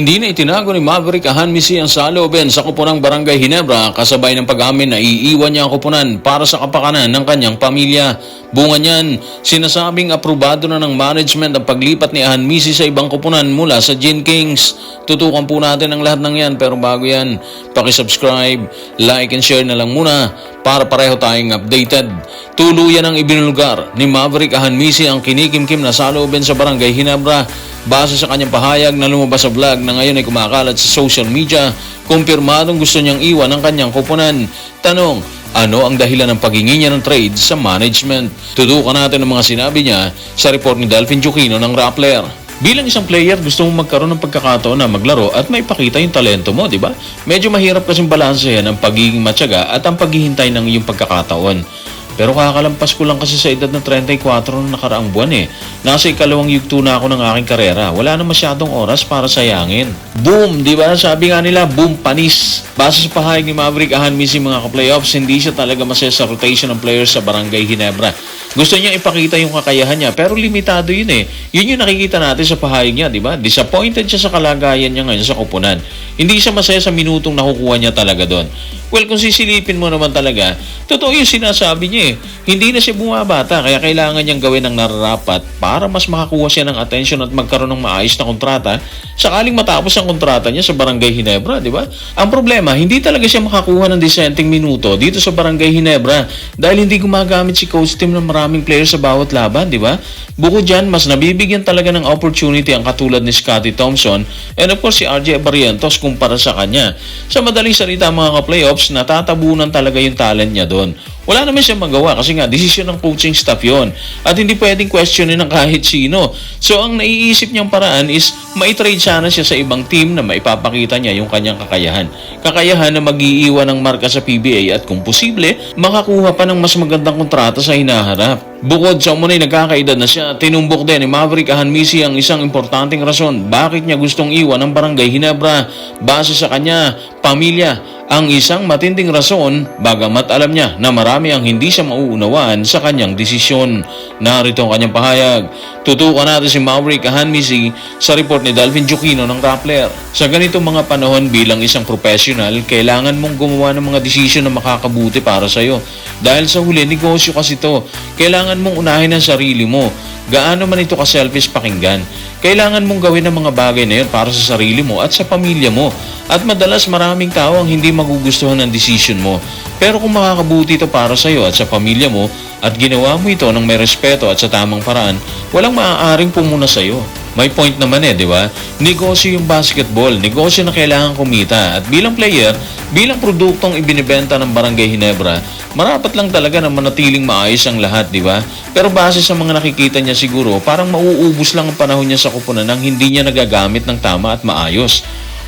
Hindi na itinago ni Maverick Ahanmisi ang salooben sa koponang Barangay Ginebra kasabay ng pag-amin na iiwan niya ang koponan para sa kapakanan ng kanyang pamilya. Bunga niyan, sinasabing aprobado na ng management ang paglipat ni Ahanmisi sa ibang koponan mula sa Gin Kings. Tutukan po natin ang lahat ng yan, pero bago yan, pakisubscribe, like and share na lang muna para pareho tayong updated. Tuluyan ang ibinulgar ni Maverick Ahanmisi ang kinikimkim na salooben sa Barangay Ginebra. Base sa kanyang pahayag na lumabas sa vlog na ngayon ay kumakalat sa social media, kumpirmadong gusto niyang iwan ang kanyang koponan. Tanong, ano ang dahilan ng paghingi niya ng trade sa management? Tutukan natin ang mga sinabi niya sa report ni Delvin Juquino ng Rappler. Bilang isang player, gusto mong magkaroon ng pagkakataon na maglaro at maipakita yung talento mo, di ba? Medyo mahirap kasing balansehin ang pagiging matyaga at ang paghihintay ng iyong pagkakataon. Pero kakalampas ko lang kasi sa edad ng 34 na nakaraang buwan eh. Nasa ikalawang yugto na ako ng aking karera. Wala na masyadong oras para sayangin. Boom! Di ba? Sabi nga nila, boom, panis. Base sa pahayag ni Maverick Ahanmisi mga ka-playoffs, hindi siya talaga masaya sa rotation ng players sa Barangay Ginebra. Gusto niya ipakita yung kakayahan niya, pero limitado yun eh. Yun yung nakikita natin sa pahayag niya, di ba? Disappointed siya sa kalagayan niya ngayon sa koponan. Hindi siya masaya sa minutong nakukuha niya talaga doon. Well, kung sisilipin mo naman talaga, totoo yung sinasabi niya eh. Hindi na siya bumabata, kaya kailangan niyang gawin ang nararapat para mas makakuha siya ng atensyon at magkaroon ng maayos na kontrata sakaling matapos ang kontrata niya sa Barangay Ginebra, di ba? Ang problema, hindi talaga siya makakuha ng disenteng minuto dito sa Barangay Ginebra dahil hindi gumagamit si coach team ng maraming players sa bawat laban, di ba? Bukod dyan, mas nabibigyan talaga ng opportunity ang katulad ni Scottie Thompson and of course si RJ Barrientos kumpara sa kanya. Sa madaling salita mga ka-playoffs, natatabunan talaga yung talent niya doon. Wala naman siya magawa kasi nga desisyon ng coaching staff yon at hindi pwedeng questionin ng kahit sino. So ang naiisip niyang paraan is maitrade sana siya sa ibang team na maipapakita niya yung kanyang kakayahan. Kakayahan na mag-iiwan ng marka sa PBA at kung posible, makakuha pa ng mas magandang kontrata sa hinaharap. Bukod sa umunay nagkakaedad na siya, tinumbok din ni Maverick Ahanmisi ang isang importanteng rason bakit niya gustong iwan ang Barangay Ginebra. Base sa kanya, pamilya ang isang matinding rason, bagamat alam niya na marami ang hindi siya mauunawaan sa kanyang desisyon. Narito ang kanyang pahayag. Tutukan natin si Maverick Ahanmisi sa report ni Delvin Juquino ng Rappler. Sa ganitong mga panahon bilang isang professional, kailangan mong gumawa ng mga desisyon na makakabuti para sa iyo. Dahil sa huli, negosyo kasi ito. Kailangan mong unahin ang sarili mo. Gaano man ito ka-selfish pakinggan. Kailangan mong gawin ang mga bagay na yun para sa sarili mo at sa pamilya mo. At madalas maraming tao ang hindi magugustuhan ng decision mo. Pero kung makakabuti ito para sa iyo at sa pamilya mo at ginawa mo ito ng may respeto at sa tamang paraan, walang maaaring pumuna sa iyo. May point naman eh, di ba? Negosyo yung basketball, negosyo na kailangan kumita. At bilang player, bilang produktong ibinibenta ng Barangay Ginebra, marapat lang talaga na manatiling maayos ang lahat, di ba? Pero base sa mga nakikita niya siguro, parang mauubos lang ang panahon niya sa koponan nang hindi niya nagagamit ng tama at maayos.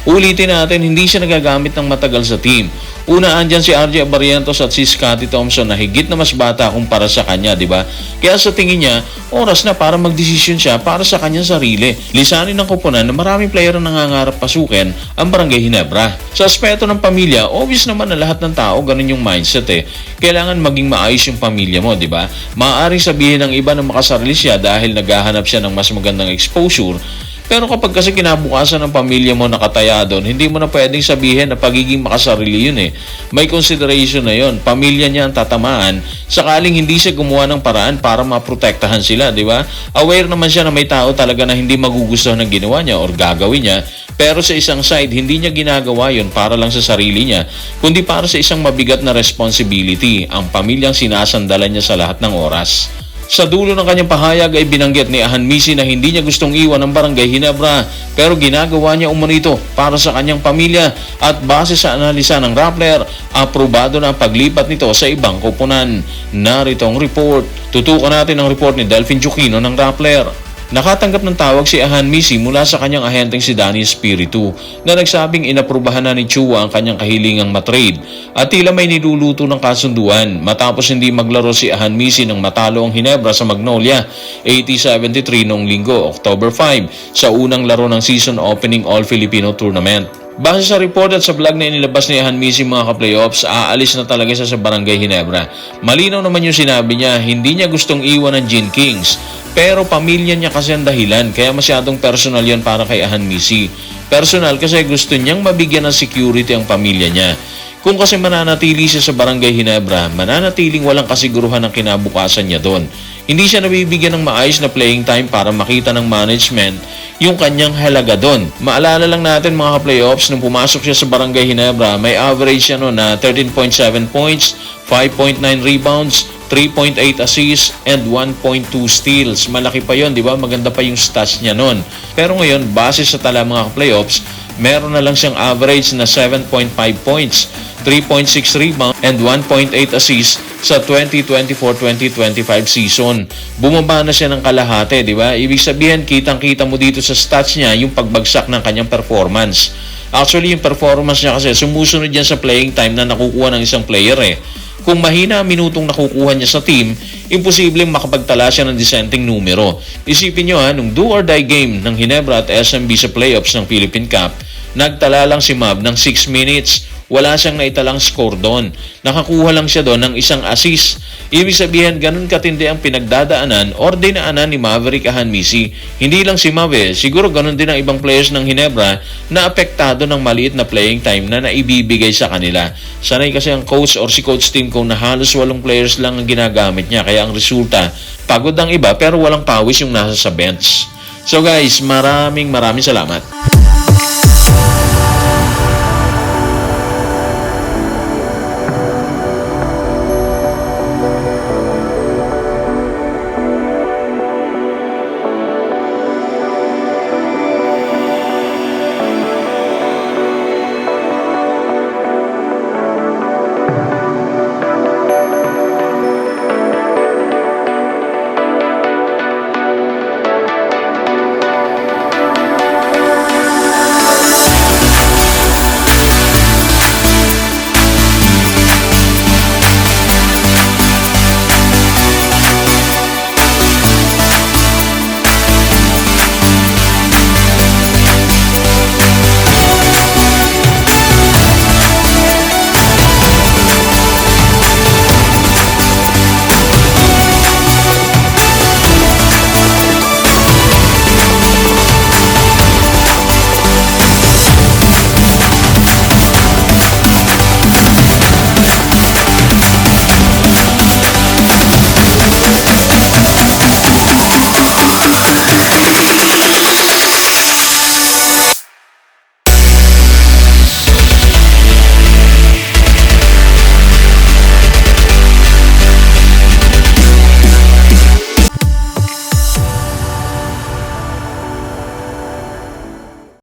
Ulitin natin, hindi siya nagagamit ng matagal sa team. Una, andyan si RJ Barrientos at si Scottie Thompson na higit na mas bata kumpara sa kanya, di ba? Kaya sa tingin niya, oras na para magdesisyon siya para sa kanyang sarili. Lisanin ng koponan na maraming player ang nangangarap pasukin ang Barangay Ginebra. Sa aspeto ng pamilya, obvious naman na lahat ng tao ganun yung mindset eh. Kailangan maging maayos yung pamilya mo, di ba? Maaaring sabihin ng iba na makasarili siya dahil naghahanap siya ng mas magandang exposure. Pero kapag kasi kinabukasan ng pamilya mo nakataya doon, hindi mo na pwedeng sabihin na pagiging makasarili yun eh. May consideration na yun. Pamilya niya ang tatamaan sakaling hindi siya gumawa ng paraan para maprotektahan sila, di ba? Aware naman siya na may tao talaga na hindi magugustuhan ng ginawa niya or gagawin niya. Pero sa isang side, hindi niya ginagawa yun para lang sa sarili niya, kundi para sa isang mabigat na responsibility, ang pamilyang sinasandalan niya sa lahat ng oras. Sa dulo ng kanyang pahayag ay binanggit ni Ahanmisi na hindi niya gustong iwan ang Barangay Ginebra pero ginagawa niya umano ito para sa kanyang pamilya at base sa analisa ng Rappler, aprobado na ang paglipat nito sa ibang koponan. Narito ang report. Tutukan natin ang report ni Delvin Juquino ng Rappler. Nakatanggap ng tawag si Ahanmisi mula sa kanyang ahenteng si Danny Espiritu na nagsabing inaprubahan na ni Chua ang kanyang kahilingang matrade at tila may niluluto ng kasunduan matapos hindi maglaro si Ahanmisi nang matalo ang Ginebra sa Magnolia 80-73 noong linggo, October 5 sa unang laro ng season opening All-Filipino Tournament. Base sa report at sa vlog na inilabas ni Ahanmisi mga ka-playoffs, aalis na talaga siya sa Barangay Ginebra. Malinaw naman yung sinabi niya, hindi niya gustong iwan ng Gin Kings. Pero pamilya niya kasi ang dahilan, kaya masyadong personal yan para kay Ahanmisi. Personal kasi gusto niyang mabigyan ng security ang pamilya niya. Kung kasi mananatili siya sa Barangay Ginebra, mananatiling walang kasiguruhan ng kinabukasan niya doon. Hindi siya nabibigyan ng maayos na playing time para makita ng management yung kanyang halaga doon. Maalala lang natin mga playoffs, nung pumasok siya sa Barangay Ginebra, may average siya noon na 13.7 points, 5.9 rebounds, 3.8 assists, and 1.2 steals. Malaki pa yon, di ba? Maganda pa yung stats niya noon. Pero ngayon, base sa tala mga playoffs, meron na lang siyang average na 7.5 points, 3.6 rebound, and 1.8 assists sa 2024-2025 season. Bumaba na siya ng kalahati, di ba? Ibig sabihin, kitang-kita mo dito sa stats niya yung pagbagsak ng kanyang performance. Actually, yung performance niya kasi sumusunod yan sa playing time na nakukuha ng isang player eh. Kung mahina ang minutong nakukuha niya sa team, imposibleng makapagtala siya ng dissenting numero. Isipin nyo nung do or die game ng Ginebra at SMB sa playoffs ng Philippine Cup, nagtala lang si Mab ng 6 minutes. Wala siyang naitalang score doon. Nakakuha lang siya doon ng isang assist. Ibig sabihin, ganun katindi ang pinagdadaanan or dinaanan ni Maverick Ahanmisi. Hindi lang si Mav siguro ganun din ang ibang players ng Ginebra na apektado ng maliit na playing time na naibibigay sa kanila. Sanay kasi ang coach or si Coach Tim kung na halos 8 players lang ang ginagamit niya. Kaya ang resulta, pagod ang iba pero walang pawis yung nasa sa bench. So guys, maraming salamat.